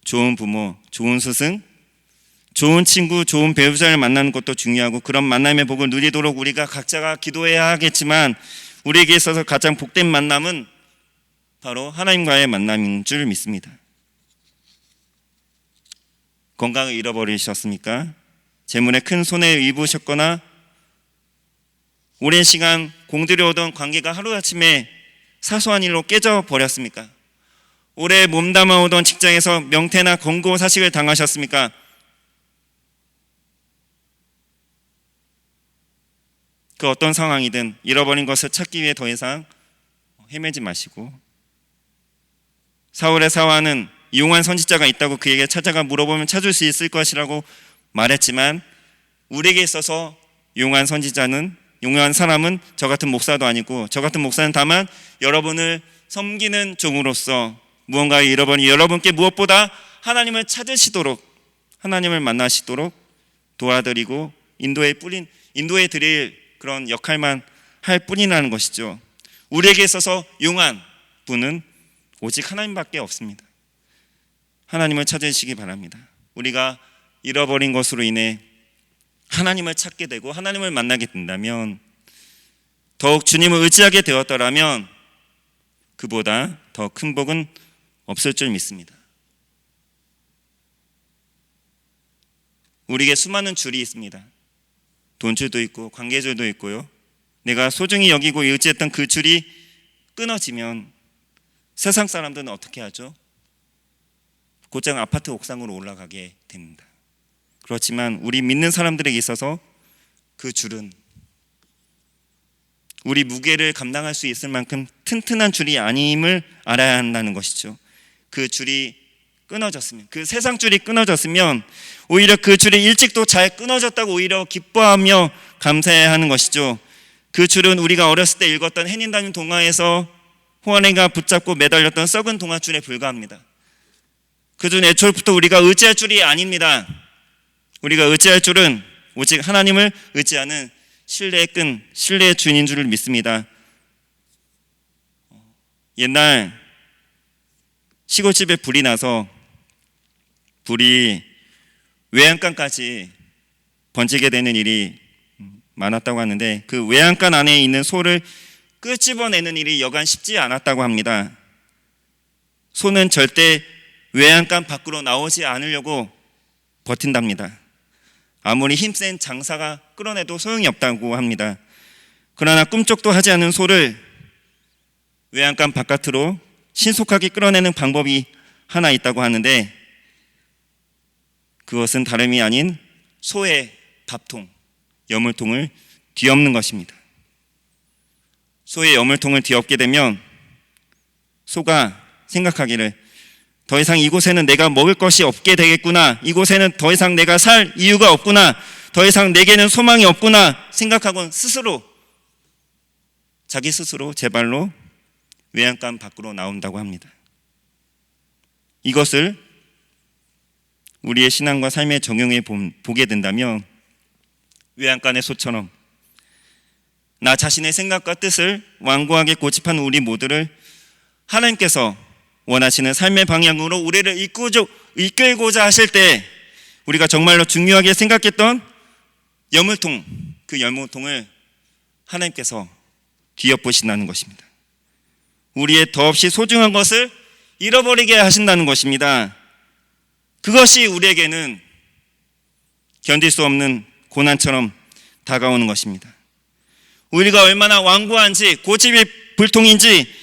좋은 부모, 좋은 스승, 좋은 친구, 좋은 배우자를 만나는 것도 중요하고 그런 만남의 복을 누리도록 우리가 각자가 기도해야 하겠지만 우리에게 있어서 가장 복된 만남은 바로 하나님과의 만남인 줄 믿습니다. 건강을 잃어버리셨습니까? 재물에 큰 손해 입으셨거나 오랜 시간 공들여오던 관계가 하루아침에 사소한 일로 깨져버렸습니까? 오래 몸담아오던 직장에서 명퇴나 권고 사직을 당하셨습니까? 그 어떤 상황이든 잃어버린 것을 찾기 위해 더 이상 헤매지 마시고 사울의 사화는 용한 선지자가 있다고 그에게 찾아가 물어보면 찾을 수 있을 것이라고 말했지만 우리에게 있어서 용한 선지자는 용한 사람은 저 같은 목사도 아니고 저 같은 목사는 다만 여러분을 섬기는 종으로서 무언가를 잃어버린 여러분께 무엇보다 하나님을 찾으시도록 하나님을 만나시도록 도와드리고 인도해 드릴 그런 역할만 할 뿐이라는 것이죠. 우리에게 있어서 용한 분은 오직 하나님밖에 없습니다. 하나님을 찾으시기 바랍니다. 우리가 잃어버린 것으로 인해 하나님을 찾게 되고 하나님을 만나게 된다면 더욱 주님을 의지하게 되었더라면 그보다 더 큰 복은 없을 줄 믿습니다. 우리에게 수많은 줄이 있습니다. 돈줄도 있고 관계줄도 있고요. 내가 소중히 여기고 의지했던 그 줄이 끊어지면 세상 사람들은 어떻게 하죠? 곧장 아파트 옥상으로 올라가게 됩니다. 그렇지만 우리 믿는 사람들에게 있어서 그 줄은 우리 무게를 감당할 수 있을 만큼 튼튼한 줄이 아님을 알아야 한다는 것이죠. 그 줄이 끊어졌으면, 그 세상 줄이 끊어졌으면 오히려 그 줄이 일찍도 잘 끊어졌다고 오히려 기뻐하며 감사해야 하는 것이죠. 그 줄은 우리가 어렸을 때 읽었던 해닌다는 동화에서 호랑이가 붙잡고 매달렸던 썩은 동화줄에 불과합니다. 그 줄 애초부터 우리가 의지할 줄이 아닙니다. 우리가 의지할 줄은 오직 하나님을 의지하는 신뢰의 끈, 신뢰의 주인인 줄을 믿습니다. 옛날 시골집에 불이 나서 불이 외양간까지 번지게 되는 일이 많았다고 하는데 그 외양간 안에 있는 소를 끄집어내는 일이 여간 쉽지 않았다고 합니다. 소는 절대 외양간 밖으로 나오지 않으려고 버틴답니다. 아무리 힘센 장사가 끌어내도 소용이 없다고 합니다. 그러나 꿈쩍도 하지 않은 소를 외양간 바깥으로 신속하게 끌어내는 방법이 하나 있다고 하는데 그것은 다름이 아닌 소의 밥통, 여물통을 뒤엎는 것입니다. 소의 여물통을 뒤엎게 되면 소가 생각하기를 더 이상 이곳에는 내가 먹을 것이 없게 되겠구나, 이곳에는 더 이상 내가 살 이유가 없구나, 더 이상 내게는 소망이 없구나 생각하곤 자기 스스로 제 발로 외양간 밖으로 나온다고 합니다. 이것을 우리의 신앙과 삶에 적용해 보게 된다면 외양간의 소처럼 나 자신의 생각과 뜻을 완고하게 고집한 우리 모두를 하나님께서 원하시는 삶의 방향으로 우리를 이끌고자 하실 때 우리가 정말로 중요하게 생각했던 여물통, 그 여물통을 하나님께서 뒤엎으신다는 것입니다. 우리의 더없이 소중한 것을 잃어버리게 하신다는 것입니다. 그것이 우리에게는 견딜 수 없는 고난처럼 다가오는 것입니다. 우리가 얼마나 완고한지, 고집이 불통인지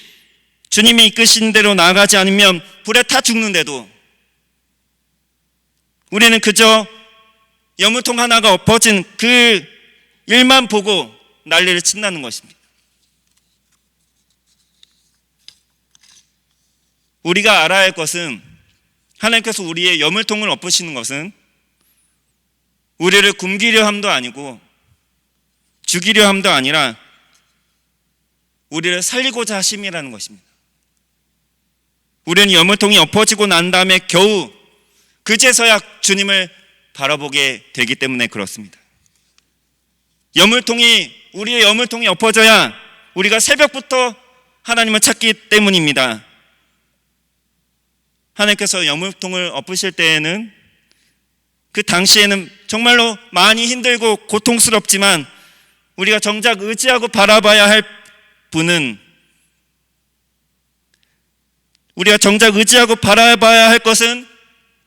주님이 이끄신 대로 나아가지 않으면 불에 타 죽는데도 우리는 그저 여물통 하나가 엎어진 그 일만 보고 난리를 친다는 것입니다. 우리가 알아야 할 것은 하나님께서 우리의 여물통을 엎으시는 것은 우리를 굶기려 함도 아니고 죽이려 함도 아니라 우리를 살리고자 하심이라는 것입니다. 우리는 여물통이 엎어지고 난 다음에 겨우 그제서야 주님을 바라보게 되기 때문에 그렇습니다. 우리의 여물통이 엎어져야 우리가 새벽부터 하나님을 찾기 때문입니다. 하나님께서 여물통을 엎으실 때에는 그 당시에는 정말로 많이 힘들고 고통스럽지만 우리가 정작 의지하고 바라봐야 할 분은 우리가 정작 의지하고 바라봐야 할 것은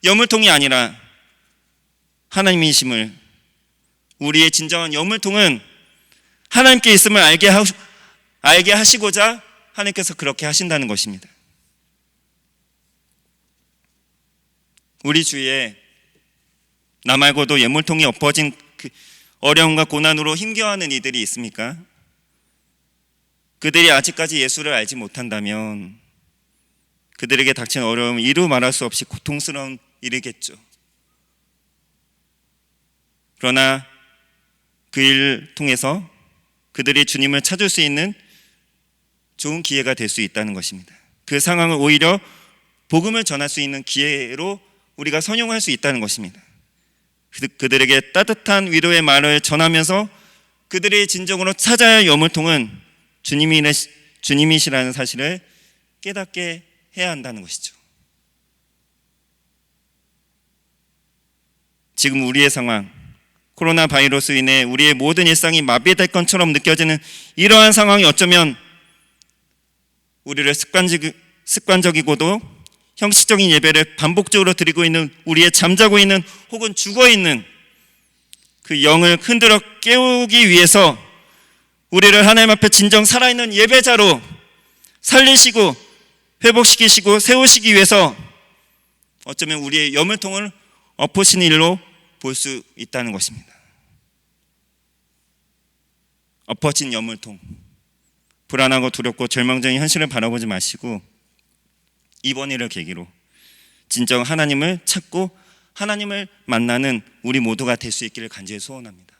여물통이 아니라 하나님이심을, 우리의 진정한 여물통은 하나님께 있음을 알게 하시고자 하나님께서 그렇게 하신다는 것입니다. 우리 주위에 나 말고도 여물통이 엎어진 그 어려움과 고난으로 힘겨워하는 이들이 있습니까? 그들이 아직까지 예수를 알지 못한다면 그들에게 닥친 어려움은 이루 말할 수 없이 고통스러운 일이겠죠. 그러나 그 일을 통해서 그들이 주님을 찾을 수 있는 좋은 기회가 될 수 있다는 것입니다. 그 상황을 오히려 복음을 전할 수 있는 기회로 우리가 선용할 수 있다는 것입니다. 그들에게 따뜻한 위로의 말을 전하면서 그들의 진정으로 찾아야 할 여물통은 주님이시라는 사실을 깨닫게 해야 한다는 것이죠. 지금 우리의 상황, 코로나 바이러스로 인해 우리의 모든 일상이 마비될 것처럼 느껴지는 이러한 상황이 어쩌면 우리를 습관적이고도 형식적인 예배를 반복적으로 드리고 있는 우리의 잠자고 있는 혹은 죽어있는 그 영을 흔들어 깨우기 위해서 우리를 하나님 앞에 진정 살아있는 예배자로 살리시고 회복시키시고 세우시기 위해서 어쩌면 우리의 여물통을 엎으신 일로 볼 수 있다는 것입니다. 엎어진 여물통, 불안하고 두렵고 절망적인 현실을 바라보지 마시고 이번 일을 계기로 진정 하나님을 찾고 하나님을 만나는 우리 모두가 될 수 있기를 간절히 소원합니다.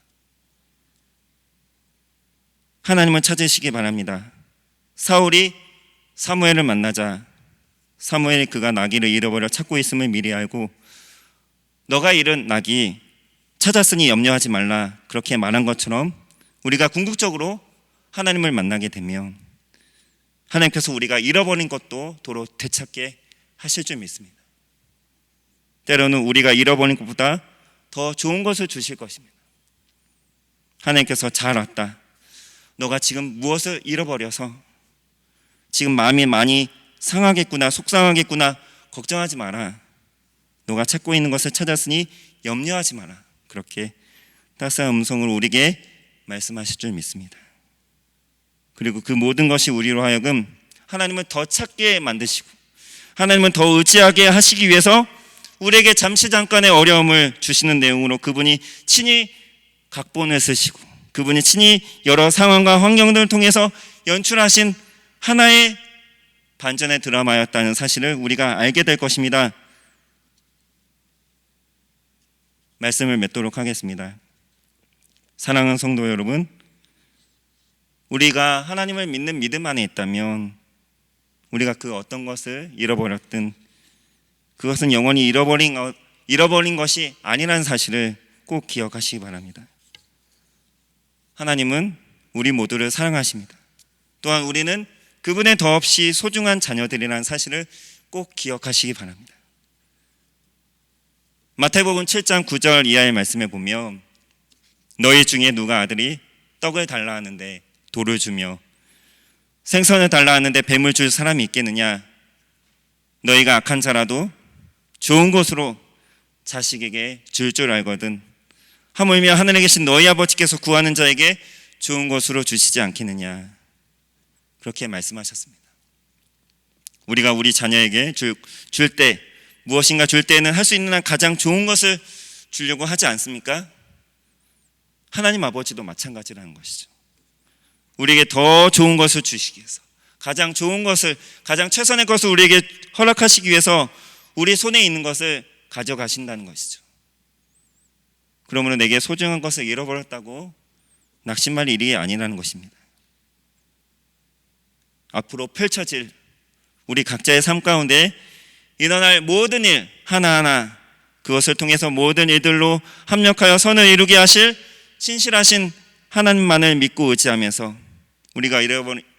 하나님을 찾으시기 바랍니다. 사울이 사무엘을 만나자 사무엘이 그가 나귀를 잃어버려 찾고 있음을 미리 알고 너가 잃은 나귀 찾았으니 염려하지 말라 그렇게 말한 것처럼 우리가 궁극적으로 하나님을 만나게 되면 하나님께서 우리가 잃어버린 것도 도로 되찾게 하실 줄 믿습니다. 때로는 우리가 잃어버린 것보다 더 좋은 것을 주실 것입니다. 하나님께서 잘 왔다. 너가 지금 무엇을 잃어버려서 지금 마음이 많이 상하겠구나, 속상하겠구나, 걱정하지 마라. 너가 찾고 있는 것을 찾았으니 염려하지 마라. 그렇게 따스한 음성으로 우리에게 말씀하실 줄 믿습니다. 그리고 그 모든 것이 우리로 하여금 하나님을 더 찾게 만드시고 하나님을 더 의지하게 하시기 위해서 우리에게 잠시 잠깐의 어려움을 주시는 내용으로 그분이 친히 각본을 쓰시고 그분이 친히 여러 상황과 환경들을 통해서 연출하신 하나의 반전의 드라마였다는 사실을 우리가 알게 될 것입니다. 말씀을 맺도록 하겠습니다. 사랑하는 성도 여러분, 우리가 하나님을 믿는 믿음 안에 있다면 우리가 그 어떤 것을 잃어버렸든 그것은 영원히 잃어버린 것이 아니라는 사실을 꼭 기억하시기 바랍니다. 하나님은 우리 모두를 사랑하십니다. 또한 우리는 그분의 더없이 소중한 자녀들이라는 사실을 꼭 기억하시기 바랍니다. 마태복음 7장 9절 이하의 말씀에 보면 너희 중에 누가 아들이 떡을 달라 하는데 돌을 주며 생선을 달라 하는데 뱀을 줄 사람이 있겠느냐? 너희가 악한 자라도 좋은 것으로 자식에게 줄 알거든 하물며 하늘에 계신 너희 아버지께서 구하는 자에게 좋은 것으로 주시지 않겠느냐? 그렇게 말씀하셨습니다. 우리가 우리 자녀에게 줄 때 무엇인가 줄 때에는 할 수 있는 한 가장 좋은 것을 주려고 하지 않습니까? 하나님 아버지도 마찬가지라는 것이죠. 우리에게 더 좋은 것을 주시기 위해서 가장 좋은 것을 가장 최선의 것을 우리에게 허락하시기 위해서 우리 손에 있는 것을 가져가신다는 것이죠. 그러므로 내게 소중한 것을 잃어버렸다고 낙심할 일이 아니라는 것입니다. 앞으로 펼쳐질 우리 각자의 삶 가운데 일어날 모든 일 하나하나 그것을 통해서 모든 일들로 합력하여 선을 이루게 하실 신실하신 하나님만을 믿고 의지하면서 우리가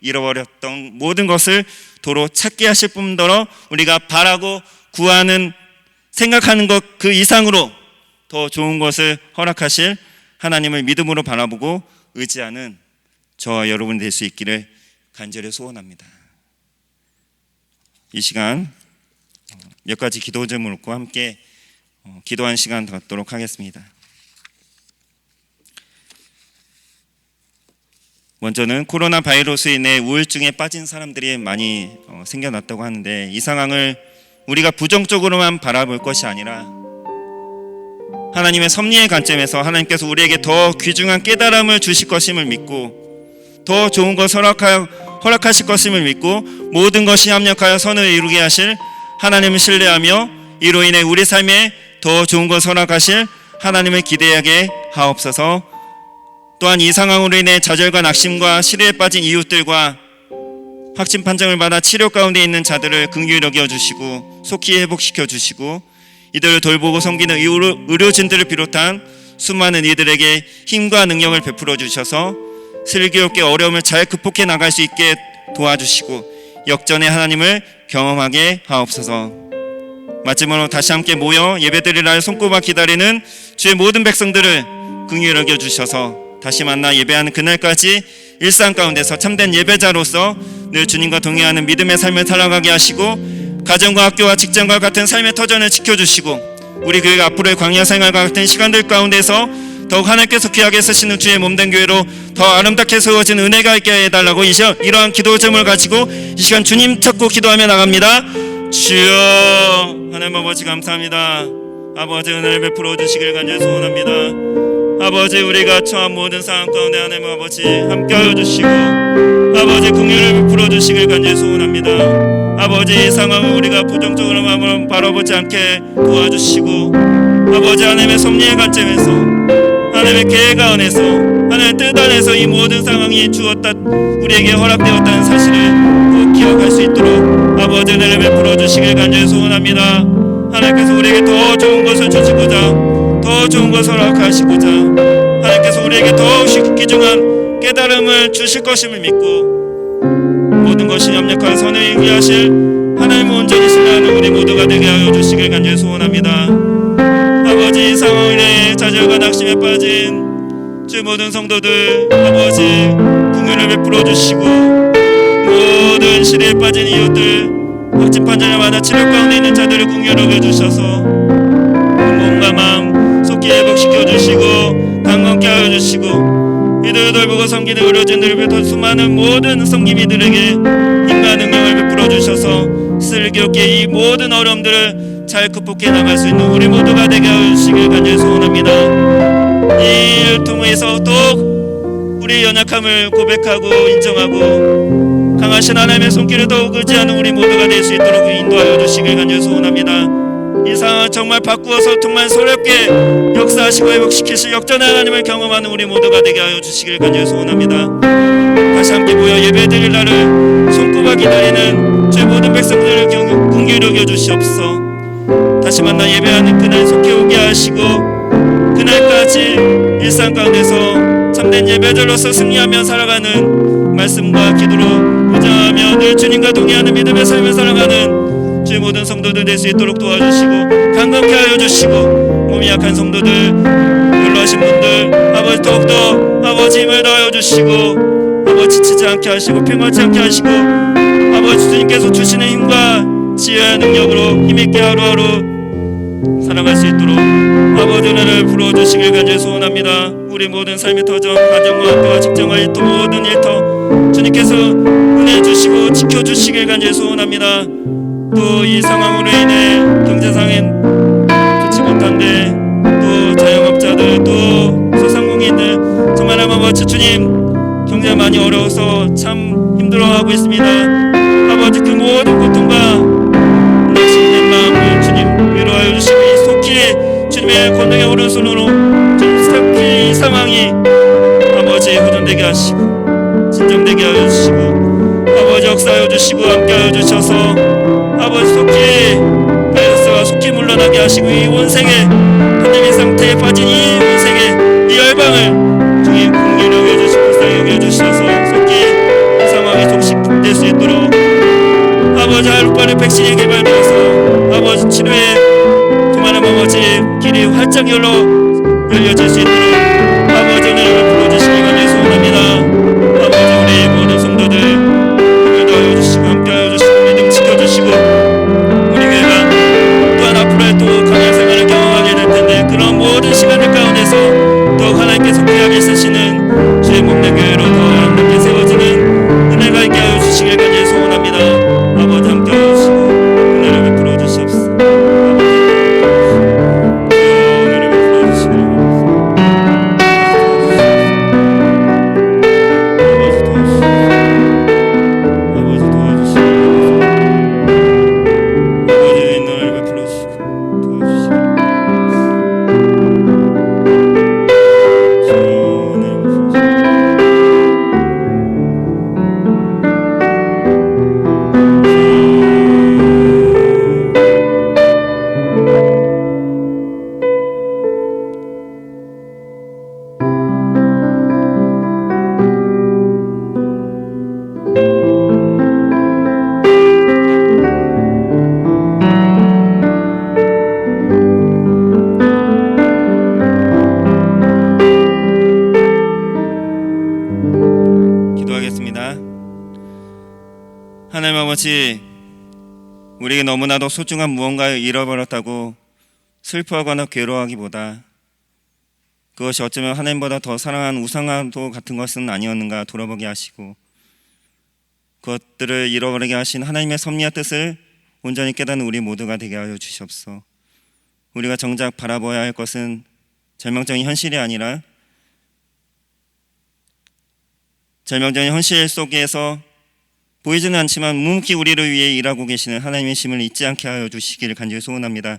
잃어버렸던 모든 것을 도로 찾게 하실 뿐더러 우리가 바라고 구하는 생각하는 것 그 이상으로 더 좋은 것을 허락하실 하나님을 믿음으로 바라보고 의지하는 저와 여러분 될 수 있기를 간절히 소원합니다. 이 시간 몇 가지 기도 제목을 놓고 함께 기도한 시간 갖도록 하겠습니다. 먼저는 코로나 바이러스로 인해 우울증에 빠진 사람들이 많이 생겨났다고 하는데 이 상황을 우리가 부정적으로만 바라볼 것이 아니라 하나님의 섭리의 관점에서 하나님께서 우리에게 더 귀중한 깨달음을 주실 것임을 믿고 더 좋은 것 허락하실 것임을 믿고 모든 것이 합력하여 선을 이루게 하실 하나님을 신뢰하며 이로 인해 우리 삶에 더 좋은 것 허락하실 하나님을 기대하게 하옵소서. 또한 이 상황으로 인해 좌절과 낙심과 시리에 빠진 이웃들과 확진 판정을 받아 치료 가운데 있는 자들을 긍휼히 여겨주시고 속히 회복시켜 주시고 이들을 돌보고 섬기는 의료진들을 비롯한 수많은 이들에게 힘과 능력을 베풀어 주셔서 슬기롭게 어려움을 잘 극복해 나갈 수 있게 도와주시고 역전의 하나님을 경험하게 하옵소서. 마지막으로 다시 함께 모여 예배드리라 손꼽아 기다리는 주의 모든 백성들을 긍휼히 여겨주셔서 다시 만나 예배하는 그날까지 일상 가운데서 참된 예배자로서 늘 주님과 동행하는 믿음의 삶을 살아가게 하시고 가정과 학교와 직장과 같은 삶의 터전을 지켜주시고 우리 교회가 앞으로의 광야 생활과 같은 시간들 가운데서 더욱 하나님께서 귀하게 쓰시는 주의 몸된 교회로 더 아름답게 세워진 은혜가 있게 해달라고 이러한 기도 제목을 가지고 이 시간 주님 찾고 기도하며 나갑니다. 주여 하나님 아버지 감사합니다. 아버지 은혜를 베풀어 주시길 간절히 소원합니다. 아버지 우리가 처한 모든 상황 가운데 하나님 아버지 함께하여 주시고 아버지 긍휼을 베풀어 주시길 간절히 소원합니다. 아버지 이 상황을 우리가 부정적으로만 바라보지 않게 도와주시고 아버지 하나님의 섭리의 관점에서 하나님의 계획 안에서 하나님의 뜻 안에서 이 모든 상황이 우리에게 허락되었다는 사실을 꼭 기억할 수 있도록 아버지 은혜를 베풀어 주시길 간절히 소원합니다. 하나님께서 우리에게 더 좋은 것을 주시고자 더 좋은 것을 허락하시고자 하나님께서 우리에게 더 귀중한 깨달음을 주실 것임을 믿고 모든 것이 협력하여 선을 이루게 하실 하나님의 온전히 신뢰하는 우리 모두가 되게 하여 주시길 간절히 소원합니다. 아버지 이 상황에 좌절과 낙심에 빠진 주의 모든 성도들 아버지 긍휼을 베풀어 주시고 모든 시대에 빠진 이웃들 확진 판정을 받아 치료 가운데 있는 자들을 긍휼히 여겨주셔서 몸과 마음 속히 회복시켜 주시고 강건케 하여 주시고 이들을 돌보고 섬기는 의료진들을 비롯한 수많은 모든 섬김이들에게 힘과 능력을 베풀어 주셔서 슬기롭게 이 모든 어려움들을 잘 극복해 나갈 수 있는 우리 모두가 되게 하여 주시길 간절히 소원합니다. 이 일을 통해서 더욱 우리의 연약함을 고백하고 인정하고 강하신 하나님의 손길을 더욱 의지하는 우리 모두가 될 수 있도록 인도하여 주시길 간절히 소원합니다. 이 상황을 정말 바꾸어서 정말 소렵게 역사하시고 회복시키실 역전의 하나님을 경험하는 우리 모두가 되게 하여 주시길 간절히 소원합니다. 다시 함께 모여 예배드릴 날을 손꼽아 기다리는 주의 모든 백성들을 긍휼히 여겨 주시옵소서. 다시 만나 예배하는 그날 속히 오게 하시고 그날까지 일상 가운데서 참된 예배자로서 승리하며 살아가는 말씀과 기도로 의지하며 늘 주님과 동의하는 믿음의 삶을 살아가는 주의 모든 성도들 될 수 있도록 도와주시고 강건케 하여 주시고 몸이 약한 성도들 연로하신 분들 아버지 더욱더 아버지 힘을 더하여 주시고 아버지 지치지 않게 하시고 평안치 않게 하시고 아버지 주님께서 주시는 힘과 지혜와 능력으로 힘있게 하루하루 살아갈 수 있도록 아버지 은혜를 부어주시길 간절히 소원합니다. 우리 모든 삶의 터전 가정과 학교와 직장과 일터 모든 일터 주님께서 은혜 주시고 지켜주시길 간절히 소원합니다. 또 이 상황으로 인해 경제상엔 좋지 못한데 또 자영업자들 또 소상공인들 정말 아버지 주님 경제가 많이 어려워서 참 힘들어하고 있습니다. 아버지 그 모든 고통과 낙심된 마음을 주님 위로하여 주시고 속히 주님의 권능의 오른손으로 속히 이 상황이 아버지 회전되게 하시고 진정되게 하여 주시고 아버지 역사하여 주시고 함께하여 주셔서 아버지 속히 바이러스가 속히 물러나게 하시고 이 원생의 pandemic 상태에 빠진 이 원생의 이 열방을 주님 긍휼히 여겨주시고 불쌍히 여겨주셔서 속히 이 상황이 속식될 수 있도록 아버지 하루빨리 백신이 개발되어서 아버지 치료에 그만한 아버지 길이 활짝 열려질 수 있도록 아버지 은혜를 불러주시기 간절히 소원합니다. 아버지 우리 모든 성도들 힘을 더하여 주시고 함께하여 주시고 믿음 지켜주시고 우리 교회가 또한 앞으로의 또 강한 생활을 경험하게 될 텐데 그런 모든 시간들 가운데서 더욱 하나님께서 귀하게 쓰시는 주의 몸된 교회로 더 아름답게 세워지는 은혜가 있게 하여 주시길 간절히 소원합니다. 아버지 함께하여 주시고 은혜를 베풀어 주시옵소서. 은혜를 베풀어 주시길 아버지 도와주시옵소서. 아버지 도와주시옵소서. 아버지 은혜를 베풀어 주시고 도와주시길 기도하겠습니다. 하나님 아버지, 우리에게 너무나도 소중한 무언가를 잃어버렸다고 슬퍼하거나 괴로워하기보다 그것이 어쩌면 하나님보다 더 사랑하는 우상화도 같은 것은 아니었는가 돌아보게 하시고 그것들을 잃어버리게 하신 하나님의 섭리와 뜻을 온전히 깨닫는 우리 모두가 되게 하여 주시옵소서. 우리가 정작 바라봐야 할 것은 절망적인 현실이 아니라 절망적인 현실 속에서 보이지는 않지만 묵묵히 우리를 위해 일하고 계시는 하나님의 심을 잊지 않게 하여 주시기를 간절히 소원합니다.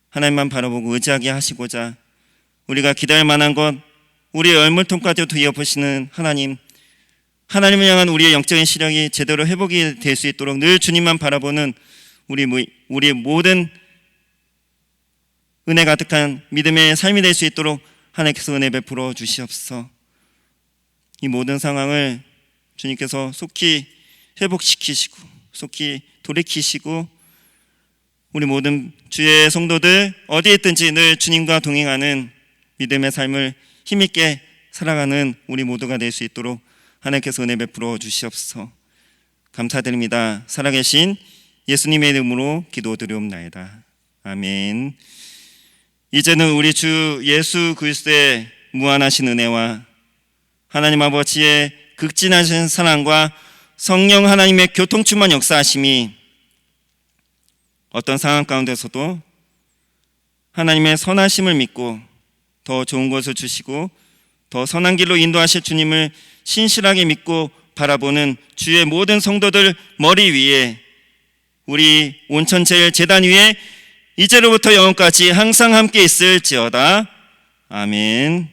하나님만 바라보고 의지하게 하시고자 우리가 기다릴 만한 것 우리의 얼물통까지 뒤엎으시는 하나님을 향한 우리의 영적인 시력이 제대로 회복이 될 수 있도록 늘 주님만 바라보는 우리의 모든 은혜 가득한 믿음의 삶이 될 수 있도록 하나님께서 은혜 베풀어 주시옵소서. 이 모든 상황을 주님께서 속히 회복시키시고 속히 돌이키시고 우리 모든 주의 성도들 어디에 있든지 늘 주님과 동행하는 믿음의 삶을 힘있게 살아가는 우리 모두가 될 수 있도록 하나님께서 은혜 베풀어 주시옵소서. 감사드립니다. 살아계신 예수님의 이름으로 기도드리옵나이다. 아멘. 이제는 우리 주 예수 그리스도의 무한하신 은혜와 하나님 아버지의 극진하신 사랑과 성령 하나님의 교통충만 역사하심이 어떤 상황 가운데서도 하나님의 선하심을 믿고 더 좋은 것을 주시고 더 선한 길로 인도하실 주님을 신실하게 믿고 바라보는 주의 모든 성도들 머리 위에, 우리 온천제일제단 위에 이제로부터 영원까지 항상 함께 있을지어다. 아멘.